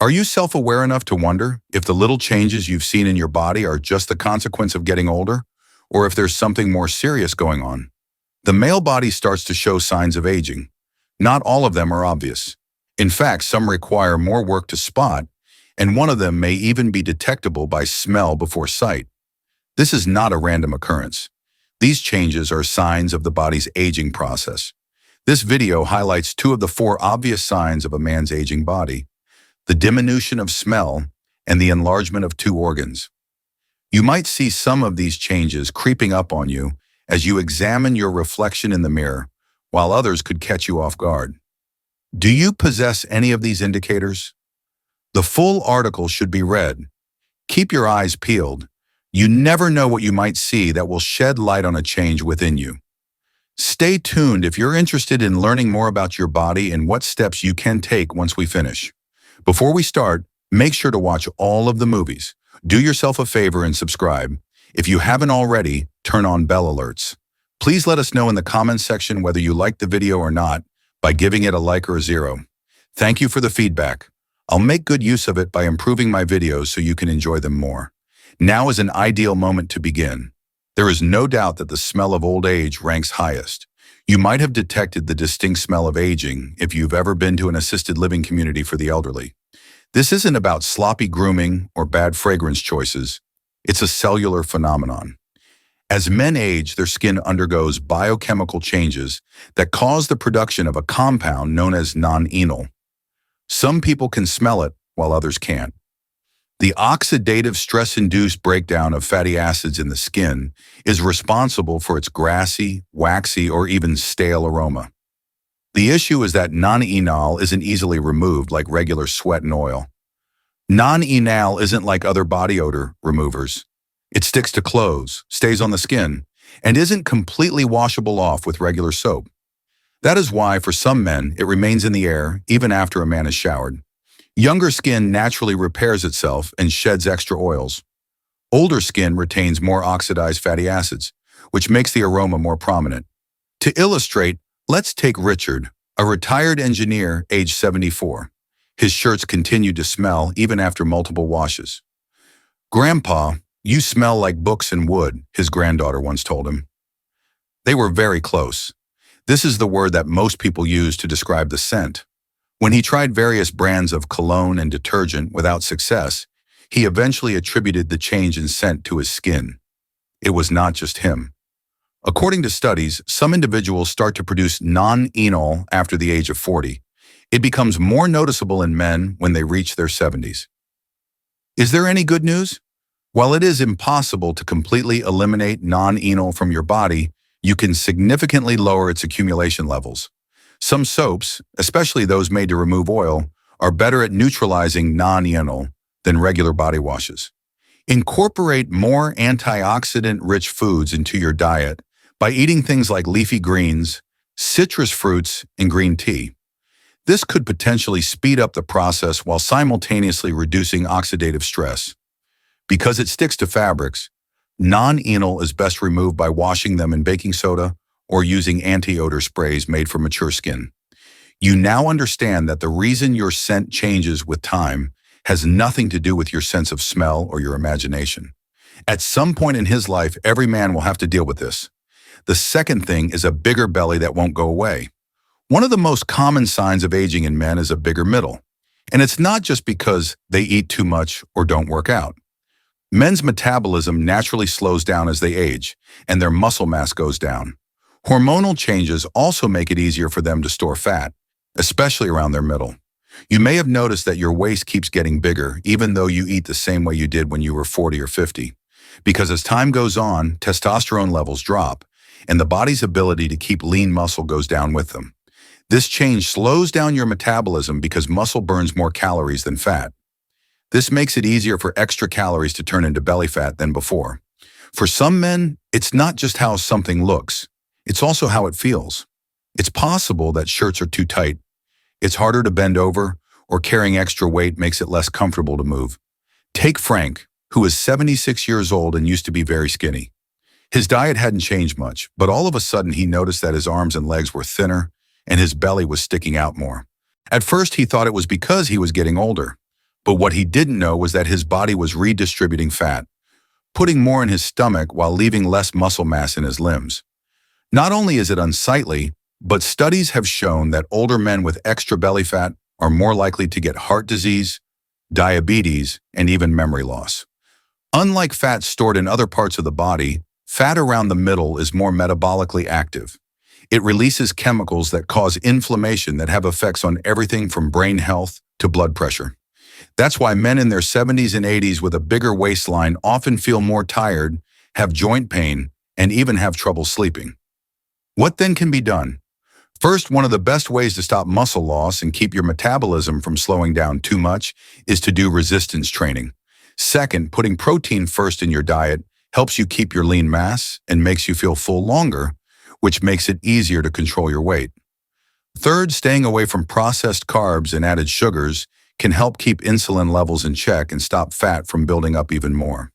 Are you self-aware enough to wonder if the little changes you've seen in your body are just the consequence of getting older, or if there's something more serious going on? The male body starts to show signs of aging. Not all of them are obvious. In fact, some require more work to spot, and one of them may even be detectable by smell before sight. This is not a random occurrence. These changes are signs of the body's aging process. This video highlights two of the four obvious signs of a man's aging body: the diminution of smell and the enlargement of two organs. You might see some of these changes creeping up on you as you examine your reflection in the mirror, while others could catch you off guard. Do you possess any of these indicators? The full article should be read. Keep your eyes peeled. You never know what you might see that will shed light on a change within you. Stay tuned if you're interested in learning more about your body and what steps you can take once we finish. Before we start, make sure to watch all of the movies. Do yourself a favor and subscribe. If you haven't already, turn on bell alerts. Please let us know in the comments section whether you liked the video or not by giving it a like or a 0. Thank you for the feedback. I'll make good use of it by improving my videos so you can enjoy them more. Now is an ideal moment to begin. There is no doubt that the smell of old age ranks highest. You might have detected the distinct smell of aging if you've ever been to an assisted living community for the elderly. This isn't about sloppy grooming or bad fragrance choices. It's a cellular phenomenon. As men age, their skin undergoes biochemical changes that cause the production of a compound known as non-enol. Some people can smell it, while others can't. The oxidative stress-induced breakdown of fatty acids in the skin is responsible for its grassy, waxy, or even stale aroma. The issue is that non-enol isn't easily removed like regular sweat and oil. Non-enol isn't like other body odor removers. It sticks to clothes, stays on the skin, and isn't completely washable off with regular soap. That is why, for some men, it remains in the air even after a man is showered. Younger skin naturally repairs itself and sheds extra oils. Older skin retains more oxidized fatty acids, which makes the aroma more prominent. To illustrate, let's take Richard, a retired engineer aged 74. His shirts continued to smell even after multiple washes. "Grandpa, you smell like books and wood," his granddaughter once told him. They were very close. This is the word that most people use to describe the scent. When he tried various brands of cologne and detergent without success, he eventually attributed the change in scent to his skin. It was not just him. According to studies, some individuals start to produce non-enol after the age of 40. It becomes more noticeable in men when they reach their 70s. Is there any good news? While it is impossible to completely eliminate non-enol from your body, you can significantly lower its accumulation levels. Some soaps, especially those made to remove oil, are better at neutralizing non-enol than regular body washes. Incorporate more antioxidant-rich foods into your diet by eating things like leafy greens, citrus fruits, and green tea. This could potentially speed up the process while simultaneously reducing oxidative stress. Because it sticks to fabrics, non-enol is best removed by washing them in baking soda or using anti-odor sprays made for mature skin. You now understand that the reason your scent changes with time has nothing to do with your sense of smell or your imagination. At some point in his life, every man will have to deal with this. The second thing is a bigger belly that won't go away. One of the most common signs of aging in men is a bigger middle. And it's not just because they eat too much or don't work out. Men's metabolism naturally slows down as they age, and their muscle mass goes down. Hormonal changes also make it easier for them to store fat, especially around their middle. You may have noticed that your waist keeps getting bigger, even though you eat the same way you did when you were 40 or 50. Because as time goes on, testosterone levels drop, and the body's ability to keep lean muscle goes down with them. This change slows down your metabolism because muscle burns more calories than fat. This makes it easier for extra calories to turn into belly fat than before. For some men, it's not just how something looks. It's also how it feels. It's possible that shirts are too tight. It's harder to bend over, or carrying extra weight makes it less comfortable to move. Take Frank, who is 76 years old and used to be very skinny. His diet hadn't changed much, but all of a sudden he noticed that his arms and legs were thinner and his belly was sticking out more. At first he thought it was because he was getting older, But what he didn't know was that his body was redistributing fat, putting more in his stomach while leaving less muscle mass in his limbs. Not only is it unsightly, but studies have shown that older men with extra belly fat are more likely to get heart disease, diabetes, and even memory loss. Unlike fat stored in other parts of the body, fat around the middle is more metabolically active. It releases chemicals that cause inflammation that have effects on everything from brain health to blood pressure. That's why men in their 70s and 80s with a bigger waistline often feel more tired, have joint pain, and even have trouble sleeping. What then can be done? First, one of the best ways to stop muscle loss and keep your metabolism from slowing down too much is to do resistance training. Second, putting protein first in your diet helps you keep your lean mass and makes you feel full longer, which makes it easier to control your weight. Third, staying away from processed carbs and added sugars can help keep insulin levels in check and stop fat from building up even more.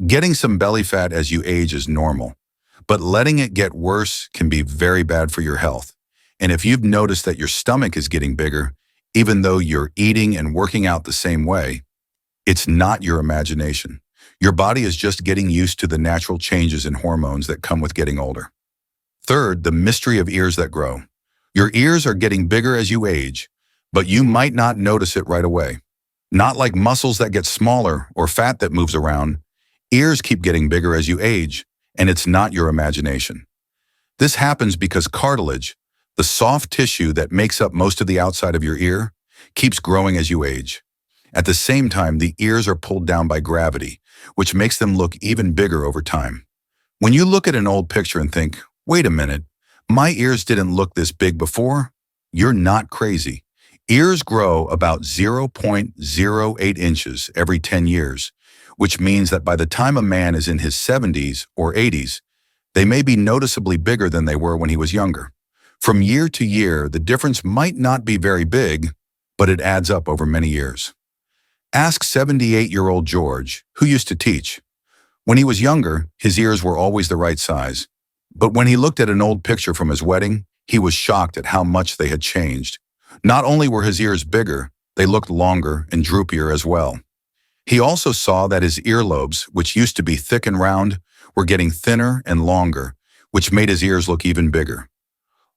Getting some belly fat as you age is normal, but letting it get worse can be very bad for your health. And if you've noticed that your stomach is getting bigger, even though you're eating and working out the same way, it's not your imagination. Your body is just getting used to the natural changes in hormones that come with getting older. Third, the mystery of ears that grow. Your ears are getting bigger as you age, but you might not notice it right away. Not like muscles that get smaller or fat that moves around. Ears keep getting bigger as you age, and it's not your imagination. This happens because cartilage, the soft tissue that makes up most of the outside of your ear, keeps growing as you age. At the same time, the ears are pulled down by gravity, which makes them look even bigger over time. When you look at an old picture and think, wait a minute, my ears didn't look this big before, you're not crazy. Ears grow about 0.08 inches every 10 years, which means that by the time a man is in his 70s or 80s, they may be noticeably bigger than they were when he was younger. From year to year, the difference might not be very big, but it adds up over many years. Ask 78-year-old George, who used to teach. When he was younger, his ears were always the right size. But when he looked at an old picture from his wedding, he was shocked at how much they had changed. Not only were his ears bigger, they looked longer and droopier as well. He also saw that his earlobes, which used to be thick and round, were getting thinner and longer, which made his ears look even bigger.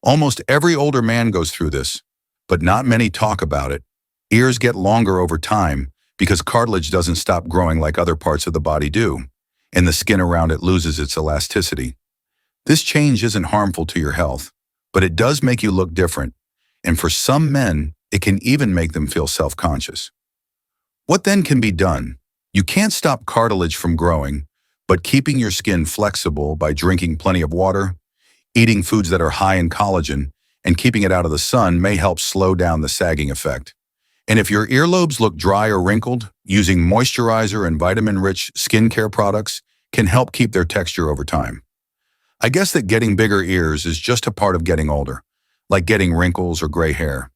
Almost every older man goes through this, but not many talk about it. Ears get longer over time because cartilage doesn't stop growing like other parts of the body do, and the skin around it loses its elasticity. This change isn't harmful to your health, but it does make you look different, and for some men, it can even make them feel self-conscious. What then can be done? You can't stop cartilage from growing, but keeping your skin flexible by drinking plenty of water, eating foods that are high in collagen, and keeping it out of the sun may help slow down the sagging effect. And if your earlobes look dry or wrinkled, using moisturizer and vitamin-rich skincare products can help keep their texture over time. I guess that getting bigger ears is just a part of getting older, like getting wrinkles or gray hair.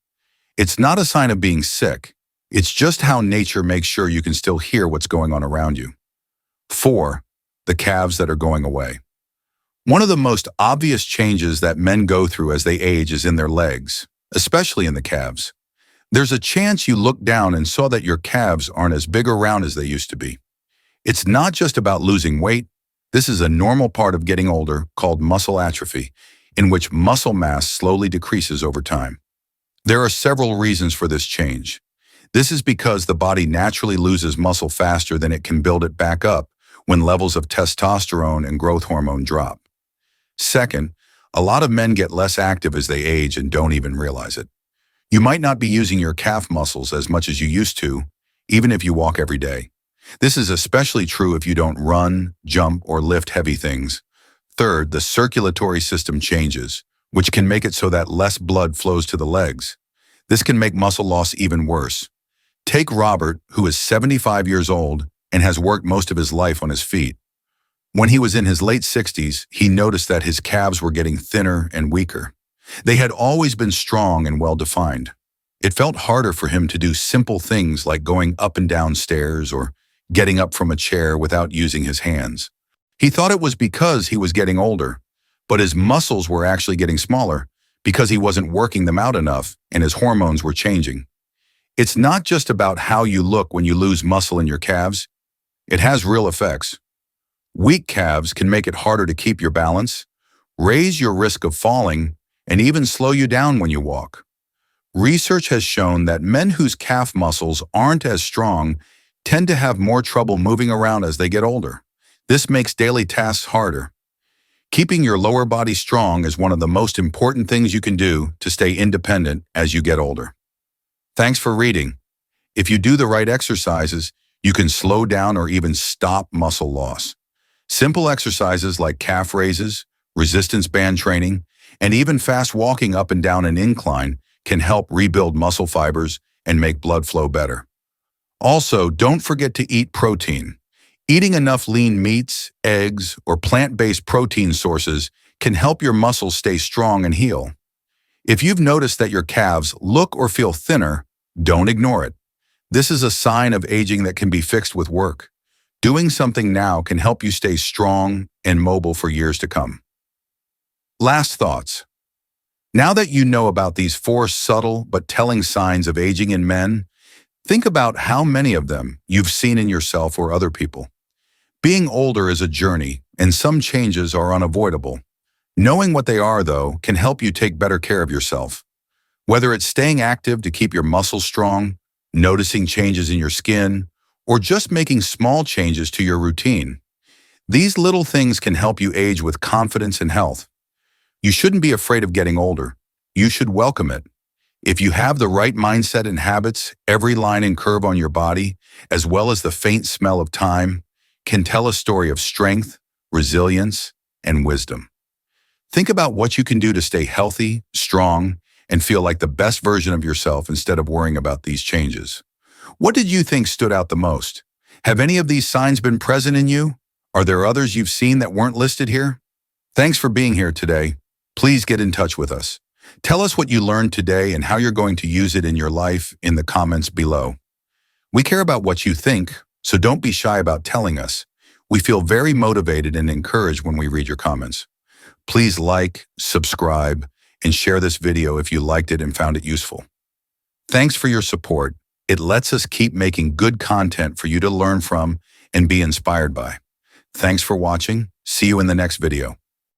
It's not a sign of being sick. It's just how nature makes sure you can still hear what's going on around you. 4. The calves that are going away. One of the most obvious changes that men go through as they age is in their legs, especially in the calves. There's a chance you look down and saw that your calves aren't as big or round as they used to be. It's not just about losing weight. This is a normal part of getting older called muscle atrophy, in which muscle mass slowly decreases over time. There are several reasons for this change. This is because the body naturally loses muscle faster than it can build it back up when levels of testosterone and growth hormone drop. Second, a lot of men get less active as they age and don't even realize it. You might not be using your calf muscles as much as you used to, even if you walk every day. This is especially true if you don't run, jump, or lift heavy things. Third, the circulatory system changes, which can make it so that less blood flows to the legs. This can make muscle loss even worse. Take Robert, who is 75 years old and has worked most of his life on his feet. When he was in his late 60s, he noticed that his calves were getting thinner and weaker. They had always been strong and well-defined. It felt harder for him to do simple things like going up and down stairs or getting up from a chair without using his hands. He thought it was because he was getting older, but his muscles were actually getting smaller because he wasn't working them out enough and his hormones were changing. It's not just about how you look when you lose muscle in your calves. It has real effects. Weak calves can make it harder to keep your balance, raise your risk of falling, and even slow you down when you walk. Research has shown that men whose calf muscles aren't as strong tend to have more trouble moving around as they get older. This makes daily tasks harder. Keeping your lower body strong is one of the most important things you can do to stay independent as you get older. Thanks for reading. If you do the right exercises, you can slow down or even stop muscle loss. Simple exercises like calf raises, resistance band training, and even fast walking up and down an incline can help rebuild muscle fibers and make blood flow better. Also, don't forget to eat protein. Eating enough lean meats, eggs, or plant-based protein sources can help your muscles stay strong and heal. If you've noticed that your calves look or feel thinner, don't ignore it. This is a sign of aging that can be fixed with work. Doing something now can help you stay strong and mobile for years to come. Last thoughts. Now that you know about these 4 subtle but telling signs of aging in men, think about how many of them you've seen in yourself or other people. Being older is a journey, and some changes are unavoidable. Knowing what they are, though, can help you take better care of yourself. Whether it's staying active to keep your muscles strong, noticing changes in your skin, or just making small changes to your routine, these little things can help you age with confidence and health. You shouldn't be afraid of getting older. You should welcome it. If you have the right mindset and habits, every line and curve on your body, as well as the faint smell of time, can tell a story of strength, resilience, and wisdom. Think about what you can do to stay healthy, strong, and feel like the best version of yourself instead of worrying about these changes. What did you think stood out the most? Have any of these signs been present in you? Are there others you've seen that weren't listed here? Thanks for being here today. Please get in touch with us. Tell us what you learned today and how you're going to use it in your life in the comments below. We care about what you think, so don't be shy about telling us. We feel very motivated and encouraged when we read your comments. Please like, subscribe, and share this video if you liked it and found it useful. Thanks for your support. It lets us keep making good content for you to learn from and be inspired by. Thanks for watching. See you in the next video.